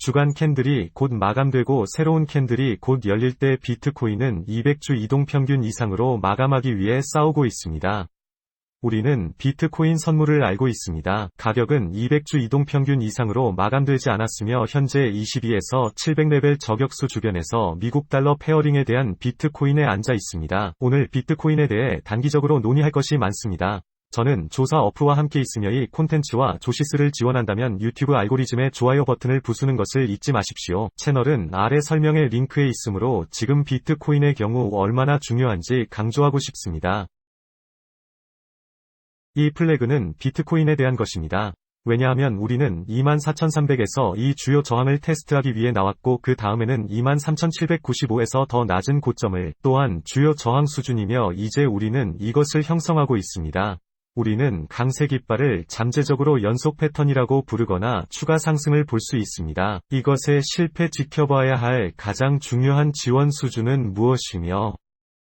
주간 캔들이 곧 마감되고 새로운 캔들이 곧 열릴 때 비트코인은 200주 이동평균 이상으로 마감하기 위해 싸우고 있습니다. 우리는 비트코인 선물을 알고 있습니다. 가격은 200주 이동평균 이상으로 마감되지 않았으며 현재 22에서 700레벨 저격수 주변에서 미국 달러 페어링에 대한 비트코인에 앉아 있습니다. 오늘 비트코인에 대해 단기적으로 논의할 것이 많습니다. 저는 조사 어프와 함께 있으며 이 콘텐츠와 조시스를 지원한다면 유튜브 알고리즘의 좋아요 버튼을 부수는 것을 잊지 마십시오. 채널은 아래 설명의 링크에 있으므로 지금 비트코인의 경우 얼마나 중요한지 강조하고 싶습니다. 이 플래그는 비트코인에 대한 것입니다. 왜냐하면 우리는 24,300에서 이 주요 저항을 테스트하기 위해 나왔고 그 다음에는 23,795에서 더 낮은 고점을 또한 주요 저항 수준이며 이제 우리는 이것을 형성하고 있습니다. 우리는 강세 깃발을 잠재적으로 연속 패턴이라고 부르거나 추가 상승을 볼 수 있습니다. 이것의 실패 지켜봐야 할 가장 중요한 지원 수준은 무엇이며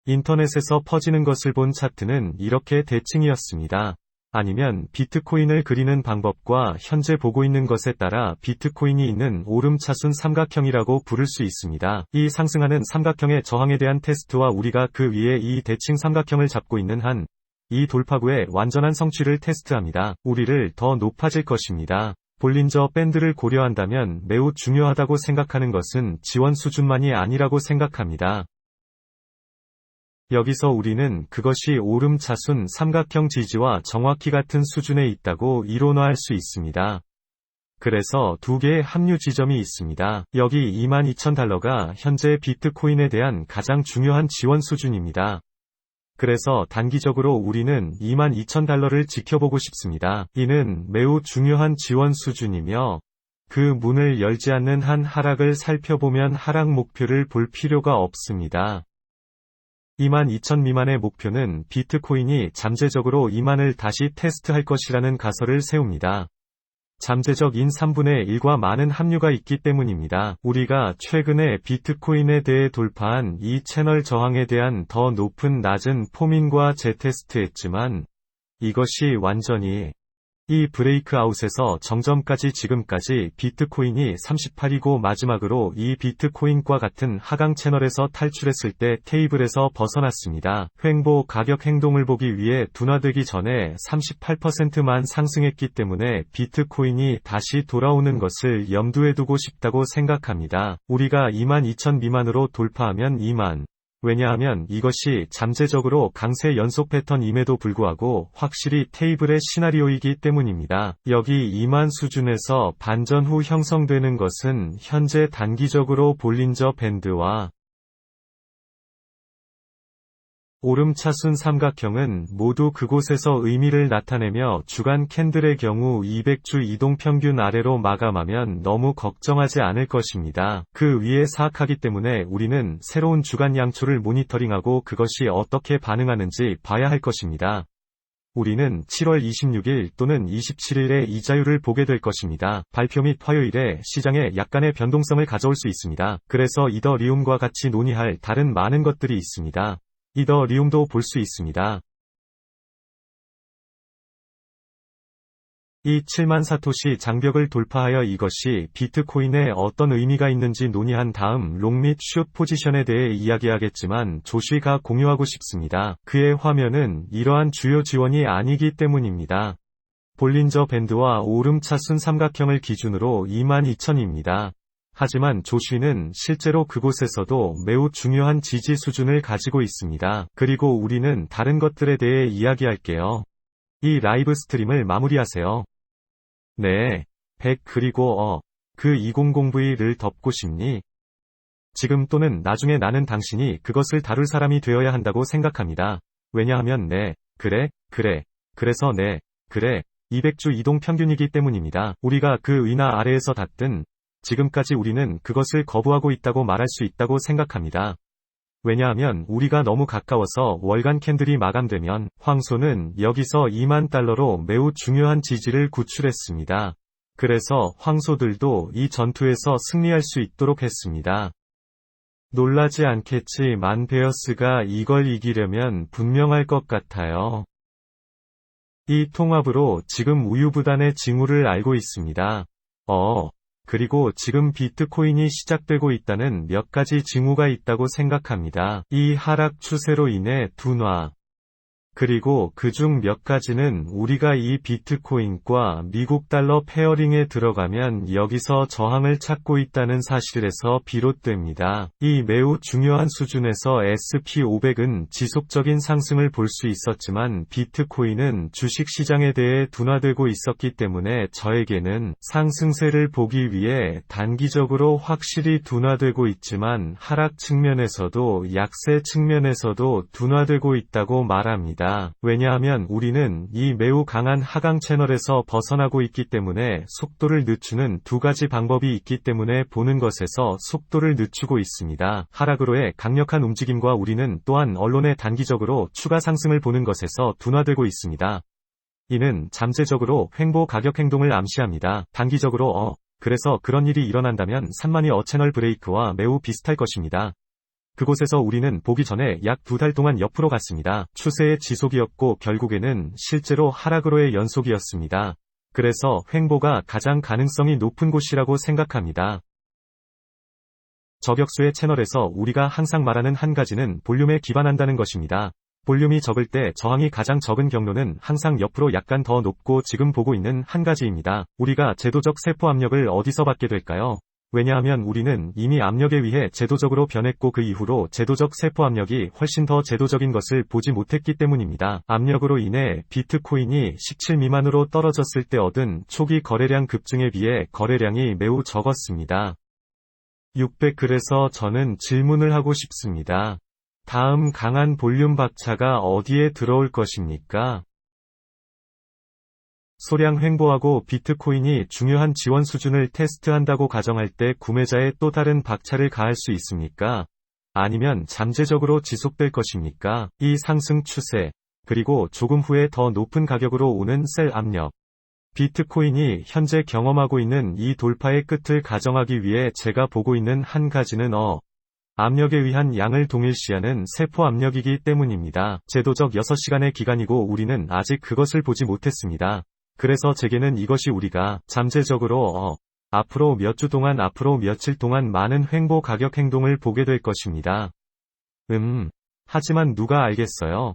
인터넷에서 퍼지는 것을 본 차트는 이렇게 대칭이었습니다. 아니면 비트코인을 그리는 방법과 현재 보고 있는 것에 따라 비트코인이 있는 오름차순 삼각형이라고 부를 수 있습니다. 이 상승하는 삼각형의 저항에 대한 테스트와 우리가 그 위에 이 대칭 삼각형을 잡고 있는 한 이 돌파구의 완전한 성취를 테스트합니다. 우리를 더 높아질 것입니다. 볼린저 밴드를 고려한다면 매우 중요하다고 생각하는 것은 지원 수준만이 아니라고 생각합니다. 여기서 우리는 그것이 오름차순 삼각형 지지와 정확히 같은 수준에 있다고 이론화할 수 있습니다. 그래서 두 개의 합류 지점이 있습니다. 여기 22,000달러가 현재 비트코인에 대한 가장 중요한 지원 수준입니다. 그래서 단기적으로 우리는 22,000달러를 지켜보고 싶습니다. 이는 매우 중요한 지원 수준이며 그 문을 열지 않는 한 하락을 살펴보면 하락 목표를 볼 필요가 없습니다. 22,000 미만의 목표는 비트코인이 잠재적으로 20,000을 다시 테스트할 것이라는 가설을 세웁니다. 잠재적인 3분의 1과 많은 합류가 있기 때문입니다. 우리가 최근에 비트코인에 대해 돌파한 이 채널 저항에 대한 더 높은 낮은 포민과 재테스트했지만 이것이 완전히 이 브레이크아웃에서 정점까지 지금까지 비트코인이 38이고 마지막으로 이 비트코인과 같은 하강 채널에서 탈출했을 때 테이블에서 벗어났습니다. 횡보 가격 행동을 보기 위해 둔화되기 전에 38%만 상승했기 때문에 비트코인이 다시 돌아오는 것을 염두에 두고 싶다고 생각합니다. 우리가 22,000 미만으로 돌파하면 20,000. 왜냐하면 이것이 잠재적으로 강세 연속 패턴임에도 불구하고 확실히 테이블의 시나리오이기 때문입니다. 여기 20,000 수준에서 반전 후 형성되는 것은 현재 단기적으로 볼린저 밴드와 오름차순 삼각형은 모두 그곳에서 의미를 나타내며 주간 캔들의 경우 200주 이동평균 아래로 마감하면 너무 걱정하지 않을 것입니다. 그 위에 사악하기 때문에 우리는 새로운 주간 양초를 모니터링하고 그것이 어떻게 반응하는지 봐야 할 것입니다. 우리는 7월 26일 또는 27일에 이자율을 보게 될 것입니다. 발표 및 화요일에 시장에 약간의 변동성을 가져올 수 있습니다. 그래서 이더리움과 같이 논의할 다른 많은 것들이 있습니다. 이더리움도 볼 수 있습니다. 이 7만 사토시 장벽을 돌파하여 이것이 비트코인에 어떤 의미가 있는지 논의한 다음 롱 및 숏 포지션에 대해 이야기하겠지만 조쉬가 공유하고 싶습니다. 그의 화면은 이러한 주요 지원이 아니기 때문입니다. 볼린저 밴드와 오름차순 삼각형을 기준으로 22,000입니다. 하지만 조쉬는 실제로 그곳에서도 매우 중요한 지지 수준을 가지고 있습니다. 그리고 우리는 다른 것들에 대해 이야기할게요. 이 라이브 스트림을 마무리하세요. 네. 100 그리고 그 200V를 덮고 싶니? 지금 또는 나중에 나는 당신이 그것을 다룰 사람이 되어야 한다고 생각합니다. 왜냐하면 네. 그래. 그래서 네. 그래. 200주 이동 평균이기 때문입니다. 우리가 그 위나 아래에서 닿든 지금까지 우리는 그것을 거부하고 있다고 말할 수 있다고 생각합니다. 왜냐하면 우리가 너무 가까워서 월간 캔들이 마감되면 황소는 여기서 20,000달러로 매우 중요한 지지를 구출했습니다. 그래서 황소들도 이 전투에서 승리할 수 있도록 했습니다. 놀라지 않겠지만 베어스가 이걸 이기려면 분명할 것 같아요. 이 통합으로 지금 우유부단의 징후를 알고 있습니다. 그리고 지금 비트코인이 시작되고 있다는 몇 가지 징후가 있다고 생각합니다. 이 하락 추세로 인해 둔화, 그리고 그중 몇 가지는 우리가 이 비트코인과 미국 달러 페어링에 들어가면 여기서 저항을 찾고 있다는 사실에서 비롯됩니다. 이 매우 중요한 수준에서 SP500은 지속적인 상승을 볼 수 있었지만 비트코인은 주식시장에 대해 둔화되고 있었기 때문에 저에게는 상승세를 보기 위해 단기적으로 확실히 둔화되고 있지만 하락 측면에서도 약세 측면에서도 둔화되고 있다고 말합니다. 왜냐하면 우리는 이 매우 강한 하강 채널에서 벗어나고 있기 때문에 속도를 늦추는 두 가지 방법이 있기 때문에 보는 것에서 속도를 늦추고 있습니다. 하락으로의 강력한 움직임과 우리는 또한 언론의 단기적으로 추가 상승을 보는 것에서 둔화되고 있습니다. 이는 잠재적으로 횡보 가격 행동을 암시합니다. 단기적으로 그래서 그런 일이 일어난다면 산만이 채널 브레이크와 매우 비슷할 것입니다. 그곳에서 우리는 보기 전에 약 2달 동안 옆으로 갔습니다. 추세의 지속이었고 결국에는 실제로 하락으로의 연속이었습니다. 그래서 횡보가 가장 가능성이 높은 곳이라고 생각합니다. 저격수의 채널에서 우리가 항상 말하는 한 가지는 볼륨에 기반한다는 것입니다. 볼륨이 적을 때 저항이 가장 적은 경로는 항상 옆으로 약간 더 높고 지금 보고 있는 한 가지입니다. 우리가 제도적 세포 압력을 어디서 받게 될까요? 왜냐하면 우리는 이미 압력에 의해 제도적으로 변했고 그 이후로 제도적 세포 압력이 훨씬 더 제도적인 것을 보지 못했기 때문입니다. 압력으로 인해 비트코인이 17 미만으로 떨어졌을 때 얻은 초기 거래량 급증에 비해 거래량이 매우 적었습니다. 600 그래서 저는 질문을 하고 싶습니다. 다음 강한 볼륨 박차가 어디에 들어올 것입니까? 소량 횡보하고 비트코인이 중요한 지원 수준을 테스트한다고 가정할 때 구매자의 또 다른 박차를 가할 수 있습니까? 아니면 잠재적으로 지속될 것입니까? 이 상승 추세, 그리고 조금 후에 더 높은 가격으로 오는 셀 압력. 비트코인이 현재 경험하고 있는 이 돌파의 끝을 가정하기 위해 제가 보고 있는 한 가지는 압력에 의한 양을 동일시하는 세포 압력이기 때문입니다. 제도적 6시간의 기간이고 우리는 아직 그것을 보지 못했습니다. 그래서 제게는 이것이 우리가 잠재적으로 앞으로 몇 주 동안 앞으로 며칠 동안 많은 횡보 가격 행동을 보게 될 것입니다. 하지만 누가 알겠어요?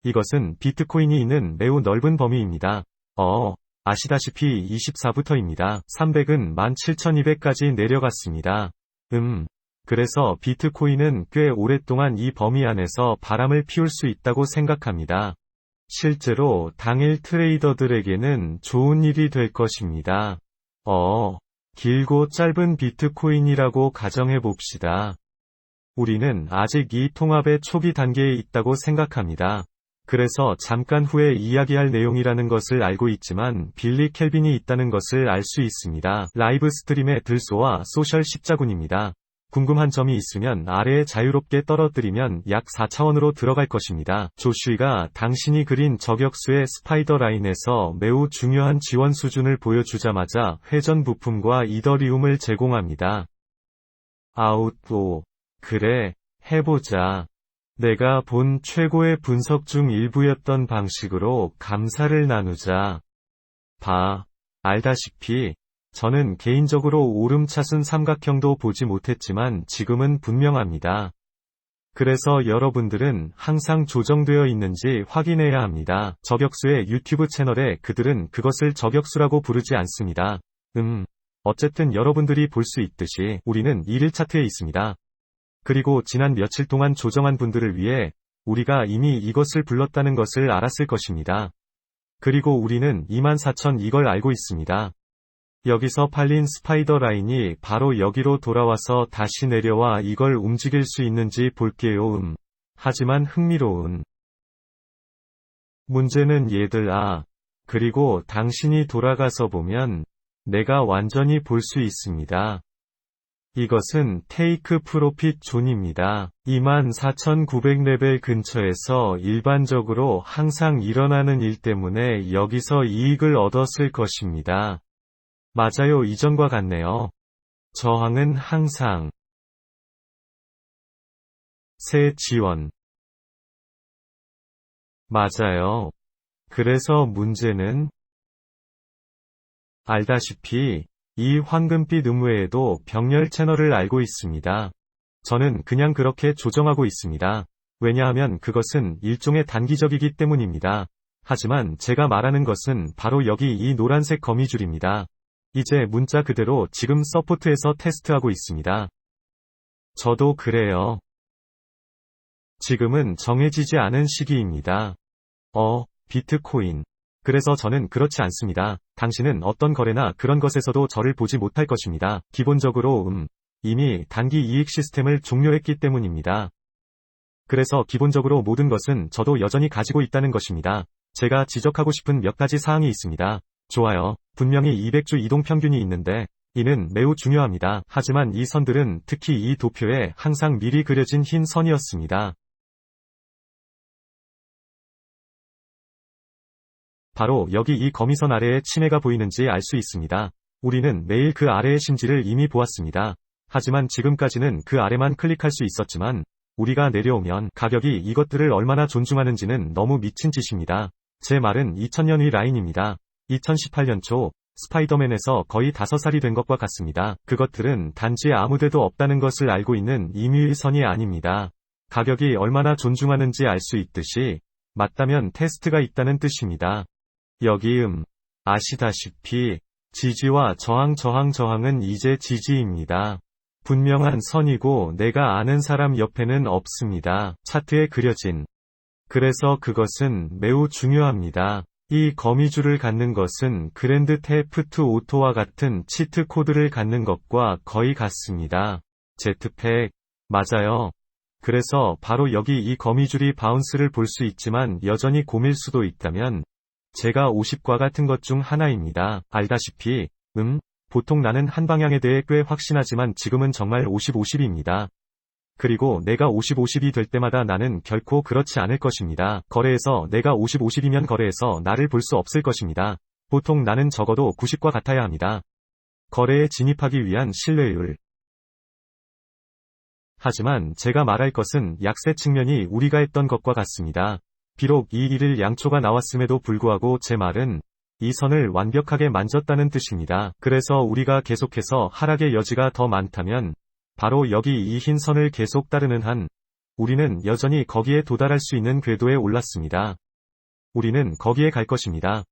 이것은 비트코인이 있는 매우 넓은 범위입니다. 아시다시피 24부터입니다. 300은 17,200까지 내려갔습니다. 그래서 비트코인은 꽤 오랫동안 이 범위 안에서 바람을 피울 수 있다고 생각합니다. 실제로 당일 트레이더들에게는 좋은 일이 될 것입니다. 길고 짧은 비트코인이라고 가정해 봅시다. 우리는 아직 이 통합의 초기 단계에 있다고 생각합니다. 그래서 잠깐 후에 이야기할 내용이라는 것을 알고 있지만 빌리 켈빈이 있다는 것을 알 수 있습니다. 라이브 스트림의 들소와 소셜 십자군입니다. 궁금한 점이 있으면 아래에 자유롭게 떨어뜨리면 약 4차원으로 들어갈 것입니다. 조슈이가 당신이 그린 저격수의 스파이더 라인에서 매우 중요한 지원 수준을 보여주자마자 회전 부품과 이더리움을 제공합니다. 그래, 해보자. 내가 본 최고의 분석 중 일부였던 방식으로 감사를 나누자. 알다시피 저는 개인적으로 오름차순 삼각형도 보지 못했지만 지금은 분명합니다. 그래서 여러분들은 항상 조정되어 있는지 확인해야 합니다. 저격수의 유튜브 채널에 그들은 그것을 저격수라고 부르지 않습니다. 어쨌든 여러분들이 볼 수 있듯이 우리는 1일 차트에 있습니다. 그리고 지난 며칠 동안 조정한 분들을 위해 우리가 이미 이것을 불렀다는 것을 알았을 것입니다. 그리고 우리는 24,000 이걸 알고 있습니다. 여기서 팔린 스파이더 라인이 바로 여기로 돌아와서 다시 내려와 이걸 움직일 수 있는지 볼게요. 하지만 흥미로운 문제는 그리고 당신이 돌아가서 보면 내가 완전히 볼 수 있습니다. 이것은 테이크 프로핏 존입니다. 24,900레벨 근처에서 일반적으로 항상 일어나는 일 때문에 여기서 이익을 얻었을 것입니다. 맞아요. 이전과 같네요. 저항은 항상 새 지원. 맞아요. 그래서 문제는 알다시피 이 황금빛 외에도 병렬 채널을 알고 있습니다. 저는 그냥 그렇게 조정하고 있습니다. 왜냐하면 그것은 일종의 단기적이기 때문입니다. 하지만 제가 말하는 것은 바로 여기 이 노란색 거미줄입니다. 이제 문자 그대로 지금 서포트에서 테스트하고 있습니다. 저도 그래요. 지금은 정해지지 않은 시기입니다. 비트코인. 그래서 저는 그렇지 않습니다. 당신은 어떤 거래나 그런 것에서도 저를 보지 못할 것입니다. 기본적으로, 이미 단기 이익 시스템을 종료했기 때문입니다. 그래서 기본적으로 모든 것은 저도 여전히 가지고 있다는 것입니다. 제가 지적하고 싶은 몇 가지 사항이 있습니다. 좋아요. 분명히 200주 이동 평균이 있는데, 이는 매우 중요합니다. 하지만 이 선들은 특히 이 도표에 항상 미리 그려진 흰 선이었습니다. 바로 여기 이 거미선 아래에 침해가 보이는지 알 수 있습니다. 우리는 매일 그 아래의 심지를 이미 보았습니다. 하지만 지금까지는 그 아래만 클릭할 수 있었지만, 우리가 내려오면 가격이 이것들을 얼마나 존중하는지는 너무 미친 짓입니다. 제 말은 2000년의 라인입니다. 2018년 초, 스파이더맨에서 거의 5살이 된 것과 같습니다. 그것들은 단지 아무데도 없다는 것을 알고 있는 임의의 선이 아닙니다. 가격이 얼마나 존중하는지 알 수 있듯이, 맞다면 테스트가 있다는 뜻입니다. 여기 아시다시피, 지지와 저항은 이제 지지입니다. 분명한 선이고 내가 아는 사람 옆에는 없습니다. 차트에 그려진. 그래서 그것은 매우 중요합니다. 이 거미줄을 갖는 것은 그랜드 테프트 오토와 같은 치트 코드를 갖는 것과 거의 같습니다. 제트팩. 맞아요. 그래서 바로 여기 이 거미줄이 바운스를 볼 수 있지만 여전히 곰일 수도 있다면, 제가 50과 같은 것 중 하나입니다. 알다시피, 보통 나는 한 방향에 대해 꽤 확신하지만 지금은 정말 50-50입니다. 그리고 내가 50-50이 될 때마다 나는 결코 그렇지 않을 것입니다. 거래에서 내가 50-50이면 거래에서 나를 볼 수 없을 것입니다. 보통 나는 적어도 90과 같아야 합니다. 거래에 진입하기 위한 신뢰율. 하지만 제가 말할 것은 약세 측면이 우리가 했던 것과 같습니다. 비록 이 일일 양초가 나왔음에도 불구하고 제 말은 이 선을 완벽하게 만졌다는 뜻입니다. 그래서 우리가 계속해서 하락의 여지가 더 많다면, 바로 여기 이 흰 선을 계속 따르는 한, 우리는 여전히 거기에 도달할 수 있는 궤도에 올랐습니다. 우리는 거기에 갈 것입니다.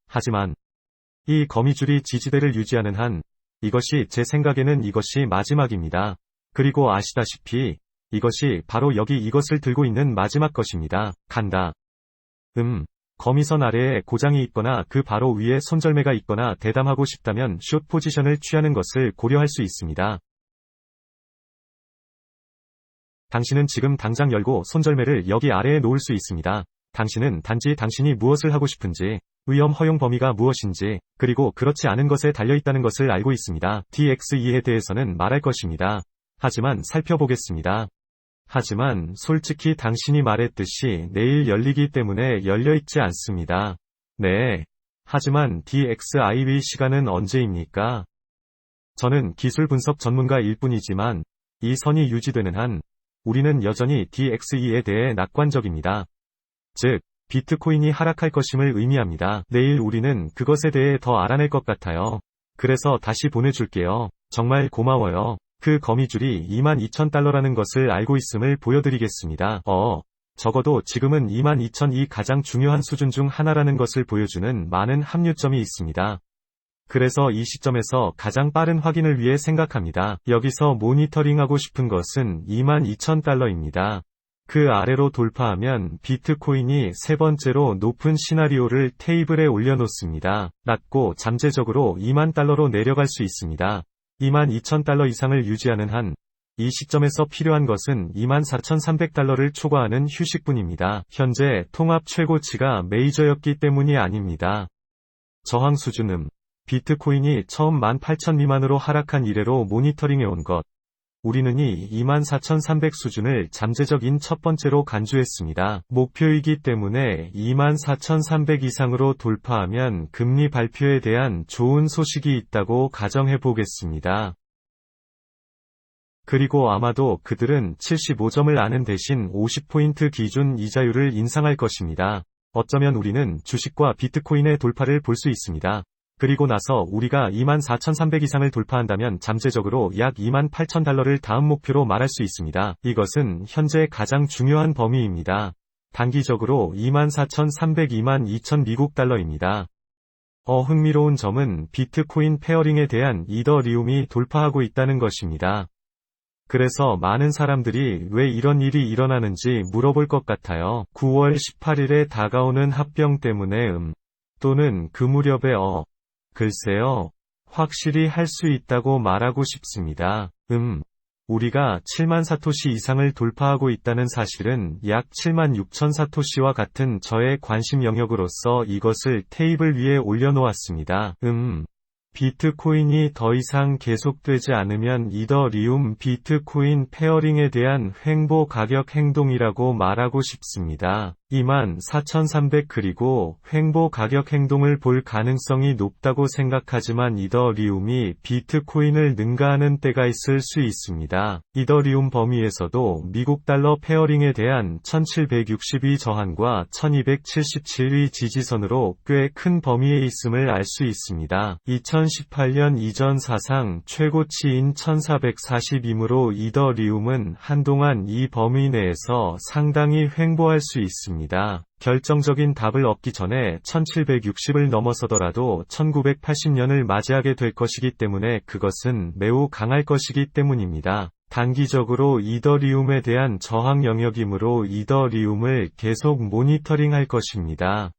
하지만 이 거미줄이 지지대를 유지하는 한, 이것이 제 생각에는 이것이 마지막입니다. 그리고 아시다시피, 이것이 바로 여기 이것을 들고 있는 마지막 것입니다. 간다. 거미선 아래에 고장이 있거나 그 바로 위에 손절매가 있거나 대담하고 싶다면 숏 포지션을 취하는 것을 고려할 수 있습니다. 당신은 지금 당장 열고 손절매를 여기 아래에 놓을 수 있습니다. 당신은 단지 당신이 무엇을 하고 싶은지, 위험 허용 범위가 무엇인지, 그리고 그렇지 않은 것에 달려있다는 것을 알고 있습니다. DXE에 대해서는 말할 것입니다. 하지만 살펴보겠습니다. 하지만 솔직히 당신이 말했듯이 내일 열리기 때문에 열려있지 않습니다. 네. 하지만 DXIV 시간은 언제입니까? 저는 기술 분석 전문가일 뿐이지만, 이 선이 유지되는 한, 우리는 여전히 DXE에 대해 낙관적입니다. 즉, 비트코인이 하락할 것임을 의미합니다. 내일 우리는 그것에 대해 더 알아낼 것 같아요. 그래서 다시 보내줄게요. 정말 고마워요. 그 거미줄이 22,000달러라는 것을 알고 있음을 보여드리겠습니다. 적어도 지금은 22,000이 가장 중요한 수준 중 하나라는 것을 보여주는 많은 합류점이 있습니다. 그래서 이 시점에서 가장 빠른 확인을 위해 생각합니다. 여기서 모니터링하고 싶은 것은 22,000달러입니다. 그 아래로 돌파하면 비트코인이 세 번째로 높은 시나리오를 테이블에 올려놓습니다. 낮고 잠재적으로 20,000달러로 내려갈 수 있습니다. 22,000달러 이상을 유지하는 한, 이 시점에서 필요한 것은 24,300달러를 초과하는 휴식뿐입니다. 현재 통합 최고치가 메이저였기 때문이 아닙니다. 저항 수준은 비트코인이 처음 18,000 미만으로 하락한 이래로 모니터링해온 것. 우리는 이 24,300 수준을 잠재적인 첫 번째로 간주했습니다. 목표이기 때문에 24,300 이상으로 돌파하면 금리 발표에 대한 좋은 소식이 있다고 가정해 보겠습니다. 그리고 아마도 그들은 75점을 아는 대신 50포인트 기준 이자율을 인상할 것입니다. 어쩌면 우리는 주식과 비트코인의 돌파를 볼 수 있습니다. 그리고 나서 우리가 24,300 이상을 돌파한다면 잠재적으로 약 28,000달러를 다음 목표로 말할 수 있습니다. 이것은 현재 가장 중요한 범위입니다. 단기적으로 24,300, 22,000 미국 달러입니다. 흥미로운 점은 비트코인 페어링에 대한 이더리움이 돌파하고 있다는 것입니다. 그래서 많은 사람들이 왜 이런 일이 일어나는지 물어볼 것 같아요. 9월 18일에 다가오는 합병 때문에 또는 그 무렵에 글쎄요. 확실히 할 수 있다고 말하고 싶습니다. 우리가 7만 사토시 이상을 돌파하고 있다는 사실은 약 7만 6천 사토시와 같은 저의 관심 영역으로서 이것을 테이블 위에 올려놓았습니다. 비트코인이 더 이상 계속되지 않으면 이더리움 비트코인 페어링에 대한 횡보 가격 행동이라고 말하고 싶습니다. 24,300 그리고 횡보 가격 행동을 볼 가능성이 높다고 생각하지만 이더리움이 비트코인을 능가하는 때가 있을 수 있습니다. 이더리움 범위에서도 미국 달러 페어링에 대한 1762 저항과 1277의 지지선으로 꽤 큰 범위에 있음을 알 수 있습니다. 2018년 이전 사상 최고치인 1440이므로 이더리움은 한동안 이 범위 내에서 상당히 횡보할 수 있습니다. 결정적인 답을 얻기 전에 1760을 넘어서더라도 1980년을 맞이하게 될 것이기 때문에 그것은 매우 강할 것이기 때문입니다. 단기적으로 이더리움에 대한 저항 영역이므로 이더리움을 계속 모니터링할 것입니다.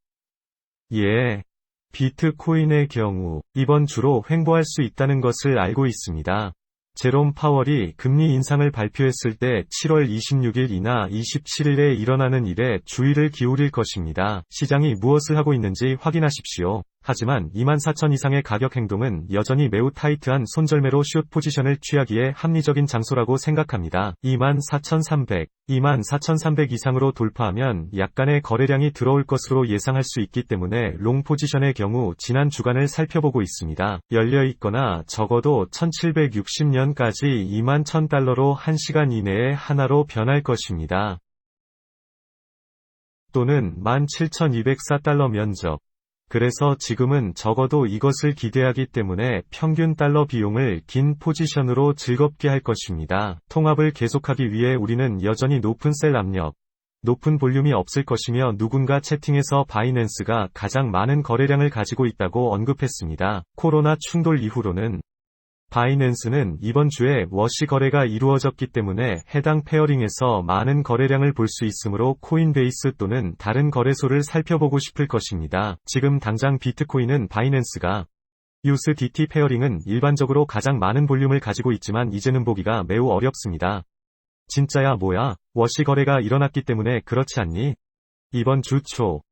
비트코인의 경우 이번 주로 횡보할 수 있다는 것을 알고 있습니다. 제롬 파월이 금리 인상을 발표했을 때 7월 26일이나 27일에 일어나는 일에 주의를 기울일 것입니다. 시장이 무엇을 하고 있는지 확인하십시오. 하지만 24,000 이상의 가격 행동은 여전히 매우 타이트한 손절매로 숏 포지션을 취하기에 합리적인 장소라고 생각합니다. 24,300, 24,300 이상으로 돌파하면 약간의 거래량이 들어올 것으로 예상할 수 있기 때문에 롱 포지션의 경우 지난 주간을 살펴보고 있습니다. 열려있거나 적어도 1760년까지 21,000달러로 1시간 이내에 하나로 변할 것입니다. 또는 17,204달러 면적. 그래서 지금은 적어도 이것을 기대하기 때문에 평균 달러 비용을 긴 포지션으로 즐겁게 할 것입니다. 통합을 계속하기 위해 우리는 여전히 높은 셀 압력, 높은 볼륨이 없을 것이며 누군가 채팅에서 바이낸스가 가장 많은 거래량을 가지고 있다고 언급했습니다. 코로나 충돌 이후로는 바이낸스는 이번 주에 워시 거래가 이루어졌기 때문에 해당 페어링에서 많은 거래량을 볼 수 있으므로 코인베이스 또는 다른 거래소를 살펴보고 싶을 것입니다. 지금 당장 비트코인은 바이낸스가 USDT 페어링은 일반적으로 가장 많은 볼륨을 가지고 있지만 이제는 보기가 매우 어렵습니다. 진짜야 뭐야? 워시 거래가 일어났기 때문에 그렇지 않니? 이번 주 초.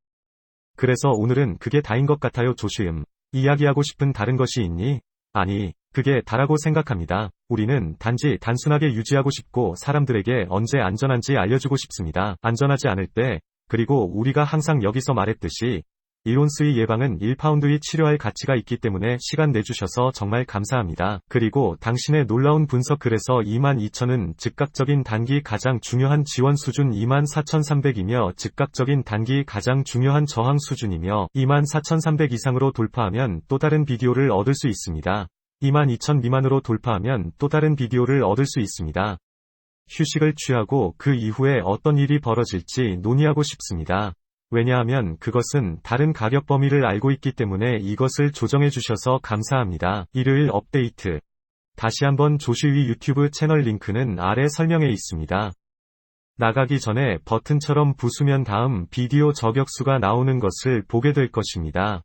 그래서 오늘은 그게 다인 것 같아요. 조슈음. 이야기하고 싶은 다른 것이 있니? 아니, 그게 다라고 생각합니다. 우리는 단지 단순하게 유지하고 싶고 사람들에게 언제 안전한지 알려주고 싶습니다. 안전하지 않을 때, 그리고 우리가 항상 여기서 말했듯이 1온스의 예방은 1파운드의 치료할 가치가 있기 때문에 시간 내주셔서 정말 감사합니다. 그리고 당신의 놀라운 분석 그래서 22,000은 즉각적인 단기 가장 중요한 지원 수준 24,300이며 즉각적인 단기 가장 중요한 저항 수준이며 24,300 이상으로 돌파하면 또 다른 비디오를 얻을 수 있습니다. 22,000 미만으로 돌파하면 또 다른 비디오를 얻을 수 있습니다. 휴식을 취하고 그 이후에 어떤 일이 벌어질지 논의하고 싶습니다. 왜냐하면 그것은 다른 가격 범위를 알고 있기 때문에 이것을 조정해 주셔서 감사합니다. 일요일 업데이트. 다시 한번 조슈위 유튜브 채널 링크는 아래 설명에 있습니다. 나가기 전에 버튼처럼 부수면 다음 비디오 저격수가 나오는 것을 보게 될 것입니다.